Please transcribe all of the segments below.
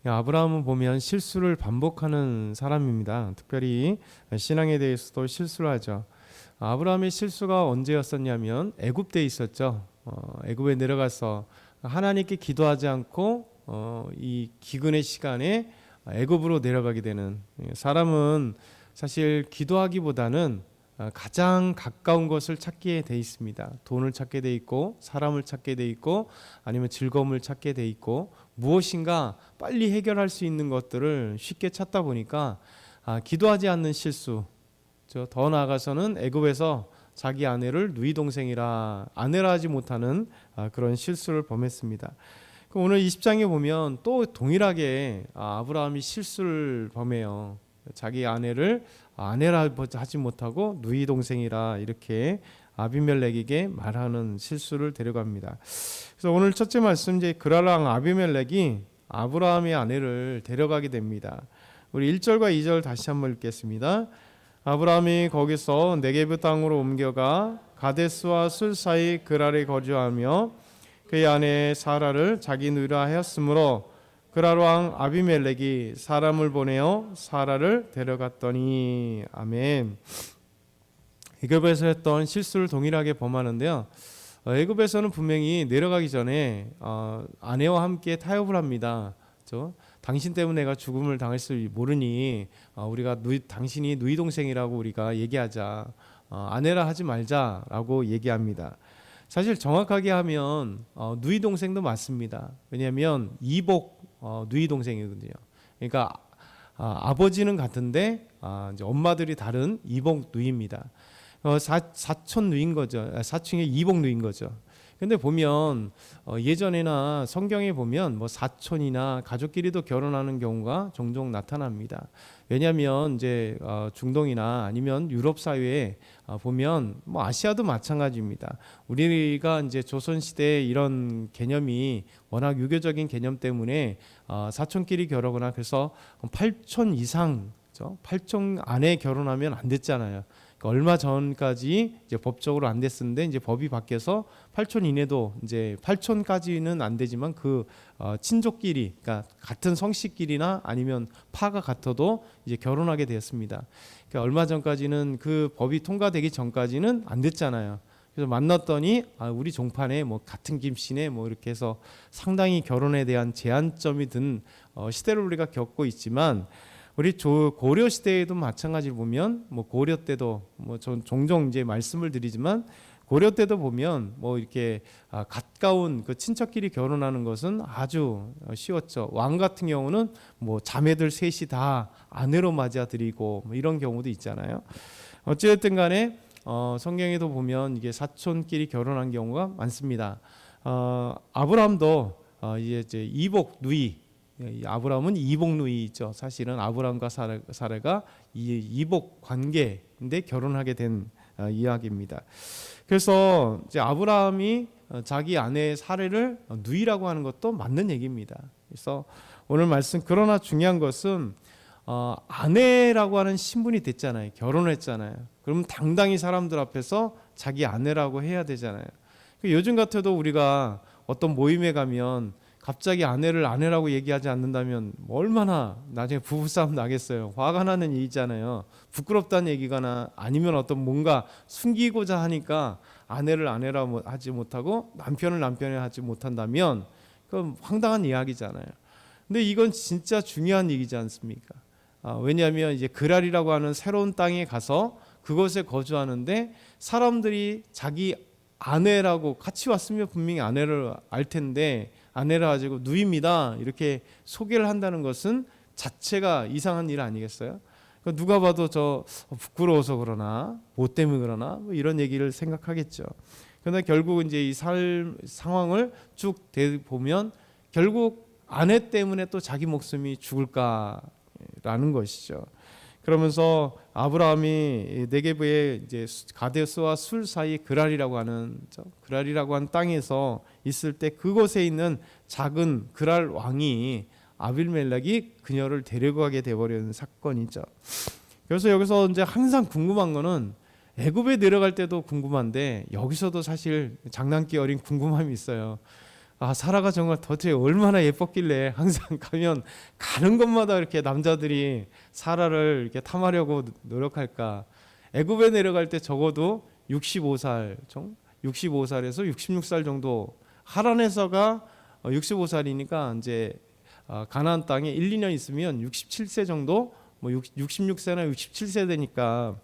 아브라함은 보면 실수를 반복하는 사람입니다. 특별히 신앙에 대해서도 실수를 하죠. 아브라함의 실수가 언제였었냐면 애굽에 있었죠. 애굽에 내려가서 하나님께 기도하지 않고 이 기근의 시간에 애굽으로 내려가게 되는, 사람은 사실 기도하기보다는 가장 가까운 것을 찾게 돼 있습니다. 돈을 찾게 돼 있고, 사람을 찾게 돼 있고, 아니면 즐거움을 찾게 돼 있고, 무엇인가 빨리 해결할 수 있는 것들을 쉽게 찾다 보니까 기도하지 않는 실수, 더 나아가서는 애굽에서 자기 아내를 누이 동생이라 아내라 하지 못하는 그런 실수를 범했습니다. 오늘 20장에 보면 또 동일하게 아브라함이 실수를 범해요. 자기 아내를 아내라 하지 못하고 누이 동생이라 이렇게 아비멜렉에게 말하는 실수를 데려갑니다. 그래서 오늘 첫째 말씀, 이제 그랄왕 아비멜렉이 아브라함의 아내를 데려가게 됩니다. 우리 1절과 2절 다시 한번 읽겠습니다. 아브라함이 거기서 네게브 땅으로 옮겨가 가데스와 술 사이 그랄에 거주하며 그의 아내 사라를 자기 누이라 하였으므로 그랄 왕 아비멜렉이 사람을 보내어 사라를 데려갔더니. 아멘. 애굽에서 했던 실수를 동일하게 범하는데요. 애굽에서는 분명히 내려가기 전에 아내와 함께 타협을 합니다. 당신 때문에 내가 죽음을 당할 수 모르니 우리가 당신이 누이 동생이라고 우리가 얘기하자, 아내라 하지 말자라고 얘기합니다. 사실 정확하게 하면 누이 동생도 맞습니다. 왜냐하면 이복 누이 동생이거든요. 그러니까 아버지는 같은데 이제 엄마들이 다른 이복 누이입니다. 사촌 누인 거죠. 사촌의 이복 누인 거죠. 근데 보면 예전에나 성경에 보면 뭐 사촌이나 가족끼리도 결혼하는 경우가 종종 나타납니다. 왜냐하면 이제 중동이나 아니면 유럽 사회에 보면 뭐 아시아도 마찬가지입니다. 우리가 이제 조선 시대에 이런 개념이 워낙 유교적인 개념 때문에 사촌끼리 결혼하거나, 그래서 8촌 이상, 8촌 안에 결혼하면 안 됐잖아요. 얼마 전까지 이제 법적으로 안 됐었는데 이제 법이 바뀌어서 8촌 이내도, 이제 8촌까지는 안 되지만 그 친족끼리, 그러니까 같은 성씨끼리나 아니면 파가 같아도 이제 결혼하게 되었습니다. 그러니까 얼마 전까지는 그 법이 통과되기 전까지는 안 됐잖아요. 그래서 만났더니 우리 종판에 뭐 같은 김씨네 뭐 이렇게 해서 상당히 결혼에 대한 제한점이 든 시대를 우리가 겪고 있지만, 우리 고려 시대에도 마찬가지로 보면 뭐 고려 때도 뭐 전 종종 이제 말씀을 드리지만, 고려 때도 보면 뭐 이렇게 가까운 그 친척끼리 결혼하는 것은 아주 쉬웠죠. 왕 같은 경우는 뭐 자매들 셋이 다 아내로 맞아들이고 뭐 이런 경우도 있잖아요. 어쨌든 간에 성경에도 보면 이게 사촌끼리 결혼한 경우가 많습니다. 아브라함도 이제 이복 누이, 아브라함은 이복 누이죠. 사실은 아브라함과 사라가 이복 관계인데 결혼하게 된 이야기입니다. 그래서 이제 아브라함이 자기 아내 사라를 누이라고 하는 것도 맞는 얘기입니다. 그래서 오늘 말씀, 그러나 중요한 것은 아내라고 하는 신분이 됐잖아요. 결혼했잖아요. 그럼 당당히 사람들 앞에서 자기 아내라고 해야 되잖아요. 요즘 같아도 우리가 어떤 모임에 가면 갑자기 아내를 아내라고 얘기하지 않는다면 얼마나 나중에 부부싸움 나겠어요. 화가 나는 일이잖아요. 부끄럽다는 얘기가 아니면 어떤 뭔가 숨기고자 하니까 아내를 아내라고 하지 못하고 남편을 남편이라고 하지 못한다면 그건 황당한 이야기잖아요. 근데 이건 진짜 중요한 얘기지 않습니까? 왜냐하면 이제 그랄이라고 하는 새로운 땅에 가서 그곳에 거주하는데 사람들이 자기 아내라고, 같이 왔으면 분명히 아내를 알 텐데 아내를 가지고 누이입니다 이렇게 소개를 한다는 것은 자체가 이상한 일 아니겠어요? 그러니까 누가 봐도 저 부끄러워서 그러나, 뭐 때문에 그러나 뭐 이런 얘기를 생각하겠죠. 그러나 결국 이제 이 상황을 쭉 보면 결국 아내 때문에 또 자기 목숨이 죽을까라는 것이죠. 그러면서 아브라함이 네게브의 이제 가데스와 술 사이 그랄이라고 하는 땅에서 있을 때 그곳에 있는 작은 그랄 왕이 아비멜렉이 그녀를 데려가게 되어버리는 사건이죠. 그래서 여기서 이제 항상 궁금한 거는, 애굽에 내려갈 때도 궁금한데 여기서도 사실 장난기 어린 궁금함이 있어요. 사라가 정말 도대체 얼마나 예뻤길래 항상 가는 곳마다 이렇게 남자들이 사라를 이렇게 탐하려고 노력할까. 애굽에 내려갈 때 적어도 65살, 65살에서 66살 정도, 하란에서가 65살이니까 이제 가나안 땅에 1, 2년 있으면 67세 정도, 뭐 66세나 67세 되니까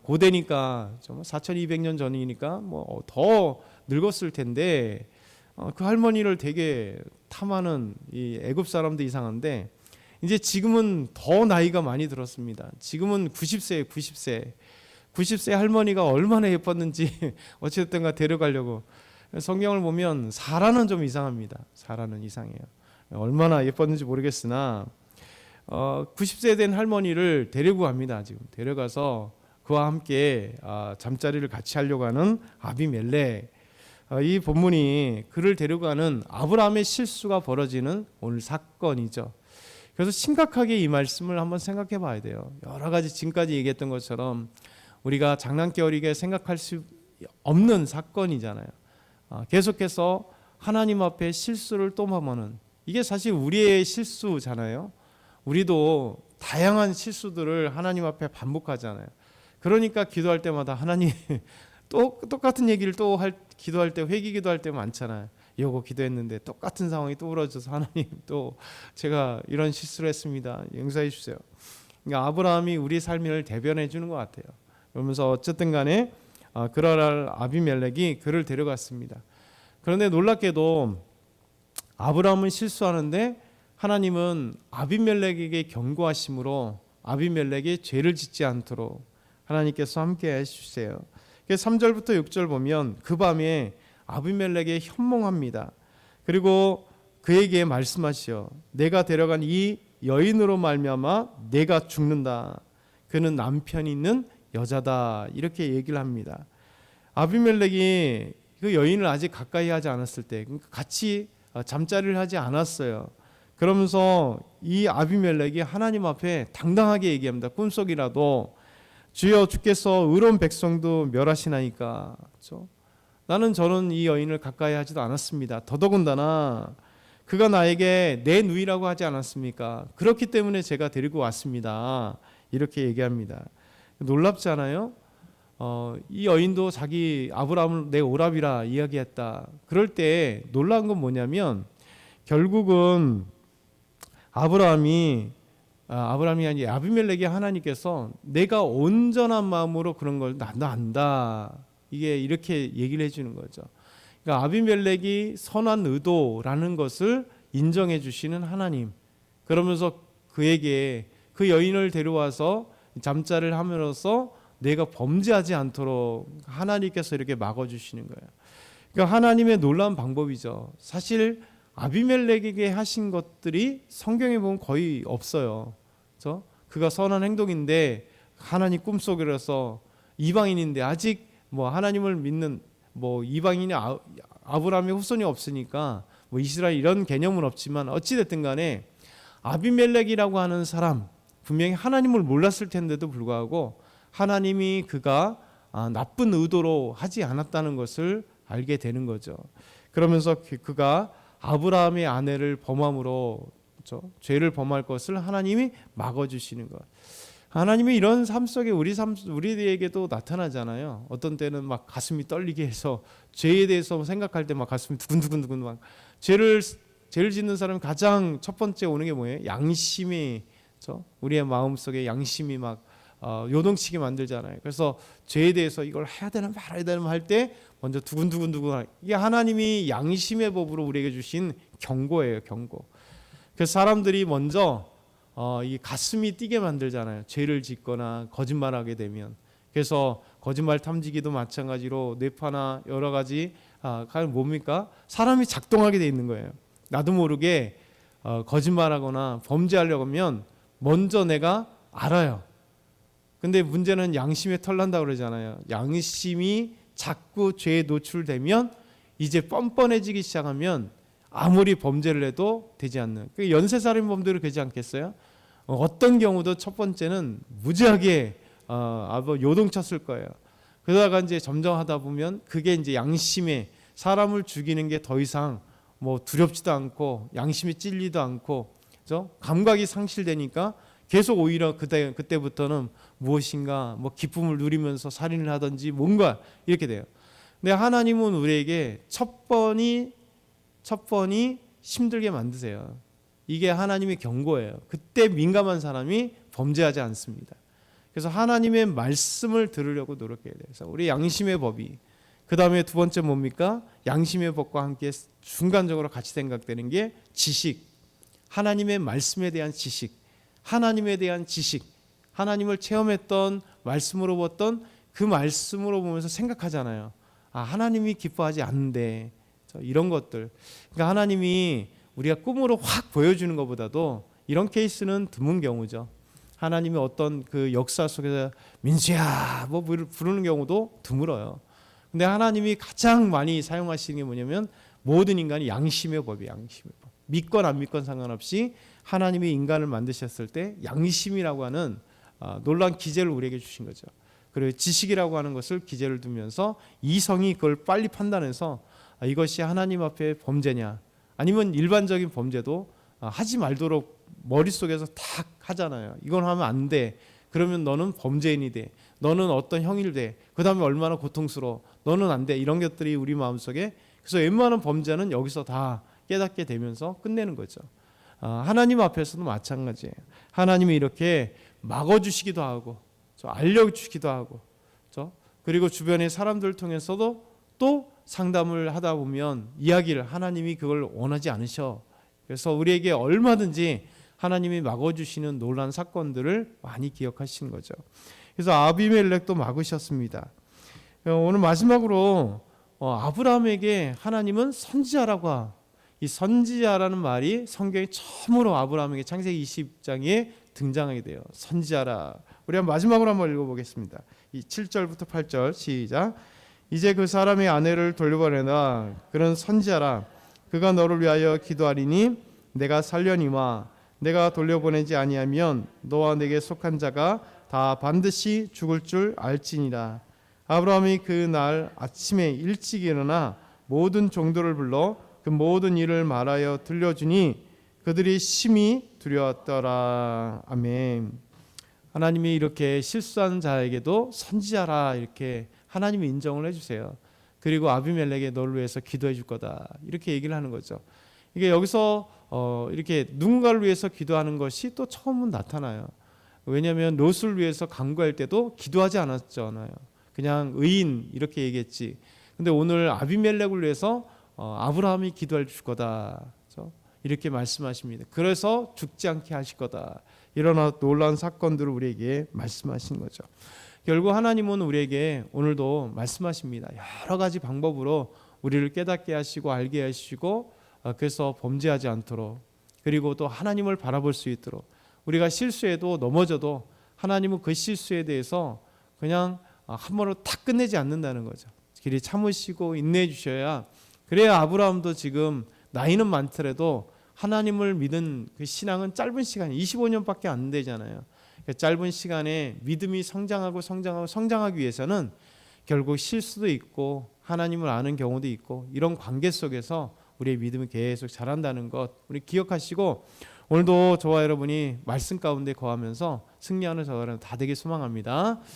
고대니까 4,200년 전이니까 뭐 더 늙었을 텐데 그 할머니를 되게 탐하는 이 애굽 사람도 이상한데, 이제 지금은 더 나이가 많이 들었습니다. 지금은 90세 할머니가 얼마나 예뻤는지 어쨌든가 데려가려고. 성경을 보면 사라는 좀 이상합니다. 사라는 이상해요. 얼마나 예뻤는지 모르겠으나 90세 된 할머니를 데리고 갑니다. 지금 데려가서 그와 함께 잠자리를 같이 하려고 하는 아비멜렉. 이 본문이 그를 데려가는 아브라함의 실수가 벌어지는 오늘 사건이죠. 그래서 심각하게 이 말씀을 한번 생각해 봐야 돼요. 여러 가지 지금까지 얘기했던 것처럼 우리가 장난기 어리게 생각할 수 없는 사건이잖아요. 계속해서 하나님 앞에 실수를 또 범하는, 이게 사실 우리의 실수잖아요. 우리도 다양한 실수들을 하나님 앞에 반복하잖아요. 그러니까 기도할 때마다 하나님 또 똑같은 얘기를 기도할 때, 회개 기도할 때 많잖아요. 이거 기도했는데 똑같은 상황이 또 벌어져서 하나님 또 제가 이런 실수를 했습니다. 용서해 주세요. 그러니까 아브라함이 우리 삶을 대변해 주는 것 같아요. 그러면서 어쨌든 간에 그럴 아비멜렉이 그를 데려갔습니다. 그런데 놀랍게도 아브라함은 실수하는데 하나님은 아비멜렉에게 경고하심으로 아비멜렉이 죄를 짓지 않도록 하나님께서 함께 해주세요. 3절부터 6절 보면 그 밤에 아비멜렉이 현몽합니다. 그리고 그에게 말씀하시오. 내가 데려간 이 여인으로 말미암아 내가 죽는다. 그는 남편이 있는 여자다. 이렇게 얘기를 합니다. 아비멜렉이 그 여인을 아직 가까이 하지 않았을 때, 같이 잠자리를 하지 않았어요. 그러면서 이 아비멜렉이 하나님 앞에 당당하게 얘기합니다. 꿈속이라도 주여 주께서 의로운 백성도 멸하시나이까. 그렇죠? 저는 이 여인을 가까이 하지도 않았습니다. 더더군다나 그가 나에게 내 누이라고 하지 않았습니까? 그렇기 때문에 제가 데리고 왔습니다. 이렇게 얘기합니다. 놀랍지 않아요? 이 여인도 자기 아브라함을 내 오랍이라 이야기했다. 그럴 때 놀라운 건 뭐냐면 결국은 아브라함이 아니라 아비멜렉이 하나님께서 내가 온전한 마음으로 그런 걸 나도 안다. 이게 이렇게 얘기를 해주는 거죠. 그러니까 아비멜렉이 선한 의도라는 것을 인정해 주시는 하나님. 그러면서 그에게 그 여인을 데려와서 잠자를 함으로써 내가 범죄하지 않도록 하나님께서 이렇게 막아주시는 거예요. 그러니까 하나님의 놀라운 방법이죠. 사실 아비멜렉에게 하신 것들이 성경에 보면 거의 없어요. 그렇죠? 그가 선한 행동인데 하나님 꿈속이라서 이방인인데 아직 뭐 하나님을 믿는 뭐 이방인이 아브라함의 후손이 없으니까 뭐 이스라엘 이런 개념은 없지만 어찌 됐든 간에 아비멜렉이라고 하는 사람 분명히 하나님을 몰랐을 텐데도 불구하고 하나님이 그가 나쁜 의도로 하지 않았다는 것을 알게 되는 거죠. 그러면서 그가 아브라함의 아내를 범함으로 그렇죠? 죄를 범할 것을 하나님이 막아주시는 것. 하나님이 이런 삶 속에 우리에게도 나타나잖아요. 어떤 때는 막 가슴이 떨리게 해서 죄에 대해서 생각할 때 막 가슴이 두근두근 막 죄를 짓는 사람이 가장 첫 번째 오는 게 뭐예요? 양심이 그렇죠? 우리의 마음 속에 양심이 막 요동치게 만들잖아요. 그래서 죄에 대해서 이걸 해야 되나 말아야 되나 할 때 먼저 두근두근 이게 하나님이 양심의 법으로 우리에게 주신 경고예요. 경고. 그래서 사람들이 먼저 이 가슴이 뛰게 만들잖아요. 죄를 짓거나 거짓말하게 되면. 그래서 거짓말 탐지기도 마찬가지로 뇌파나 여러 가지 뭡니까? 사람이 작동하게 돼 있는 거예요. 나도 모르게 거짓말하거나 범죄하려고 하면 먼저 내가 알아요. 근데 문제는 양심에 털난다고 그러잖아요. 양심이 자꾸 죄에 노출되면 이제 뻔뻔해지기 시작하면 아무리 범죄를 해도 되지 않는. 연쇄살인범들이 되지 않겠어요? 어떤 경우도 첫 번째는 무지하게 요동쳤을 거예요. 그러다가 이제 점점 하다 보면 그게 이제 양심에 사람을 죽이는 게 더 이상 뭐 두렵지도 않고 양심이 찔리도 않고, 그죠? 감각이 상실되니까 계속 오히려 그때부터는 무엇인가 뭐 기쁨을 누리면서 살인을 하든지 뭔가 이렇게 돼요. 근데 하나님은 우리에게 첫 번이 힘들게 만드세요. 이게 하나님의 경고예요. 그때 민감한 사람이 범죄하지 않습니다. 그래서 하나님의 말씀을 들으려고 노력해야 돼요. 그래서 우리 양심의 법이, 그 다음에 두 번째 뭡니까? 양심의 법과 함께 중간적으로 같이 생각되는 게 지식, 하나님의 말씀에 대한 지식, 하나님에 대한 지식, 하나님을 체험했던 말씀으로 봤던 그 말씀으로 보면서 생각하잖아요. 아, 하나님이 기뻐하지 않는데, 이런 것들. 그러니까 하나님이 우리가 꿈으로 확 보여주는 것보다도 이런 케이스는 드문 경우죠. 하나님이 어떤 그 역사 속에서 민수야 뭐 부르는 경우도 드물어요. 근데 하나님이 가장 많이 사용하시는 게 뭐냐면 모든 인간이 양심의 법이에요. 양심의 법. 믿건 안 믿건 상관없이 하나님이 인간을 만드셨을 때 양심이라고 하는 놀라운 기제를 우리에게 주신 거죠. 그리고 지식이라고 하는 것을 기제를 두면서 이성이 그걸 빨리 판단해서 이것이 하나님 앞에 범죄냐, 아니면 일반적인 범죄도 하지 말도록 머릿속에서 탁 하잖아요. 이건 하면 안 돼. 그러면 너는 범죄인이 돼. 너는 어떤 형일 돼. 그 다음에 얼마나 고통스러워. 너는 안 돼. 이런 것들이 우리 마음속에, 그래서 웬만한 범죄는 여기서 다 깨닫게 되면서 끝내는 거죠. 하나님 앞에서도 마찬가지예요. 하나님이 이렇게 막아주시기도 하고 알려주시기도 하고, 그리고 주변의 사람들 통해서도 또 상담을 하다 보면 이야기를, 하나님이 그걸 원하지 않으셔. 그래서 우리에게 얼마든지 하나님이 막아주시는 놀라운 사건들을 많이 기억하시는 거죠. 그래서 아비멜렉도 막으셨습니다. 오늘 마지막으로 아브라함에게 하나님은 선지자라고, 이 선지자라는 말이 성경에 처음으로 아브라함에게 창세기 20장에 등장하게 돼요. 선지자라. 우리 마지막으로 한번 읽어보겠습니다. 이 7절부터 8절 시작. 이제 그 사람의 아내를 돌려보내라. 그는 선지자라. 그가 너를 위하여 기도하리니 내가 살려니와 내가 돌려보내지 아니하면 너와 내게 속한 자가 다 반드시 죽을 줄 알지니라. 아브라함이 그 날 아침에 일찍 일어나 모든 종들을 불러 그 모든 일을 말하여 들려주니 그들이 심히 두려웠더라. 아멘. 하나님이 이렇게 실수한 자에게도 선지자라 이렇게 하나님이 인정을 해주세요. 그리고 아비멜렉에 너를 위해서 기도해 줄 거다 이렇게 얘기를 하는 거죠. 이게 여기서 이렇게 누군가를 위해서 기도하는 것이 또 처음은 나타나요. 왜냐하면 롯을 위해서 간구할 때도 기도하지 않았잖아요. 그냥 의인 이렇게 얘기했지. 근데 오늘 아비멜렉을 위해서 아브라함이 기도해 줄 거다 이렇게 말씀하십니다. 그래서 죽지 않게 하실 거다. 이런 놀라운 사건들을 우리에게 말씀하신 거죠. 결국 하나님은 우리에게 오늘도 말씀하십니다. 여러 가지 방법으로 우리를 깨닫게 하시고 알게 하시고, 그래서 범죄하지 않도록, 그리고 또 하나님을 바라볼 수 있도록, 우리가 실수해도 넘어져도 하나님은 그 실수에 대해서 그냥 한 번으로 탁 끝내지 않는다는 거죠. 길이 참으시고 인내해 주셔야, 그래야 아브라함도 지금 나이는 많더라도 하나님을 믿은 그 신앙은 짧은 시간 25년밖에 안 되잖아요. 짧은 시간에 믿음이 성장하기 위해서는 결국 실수도 있고 하나님을 아는 경우도 있고, 이런 관계 속에서 우리의 믿음이 계속 자란다는 것 우리 기억하시고, 오늘도 저와 여러분이 말씀 가운데 거하면서 승리하는 저와 다 되길 소망합니다.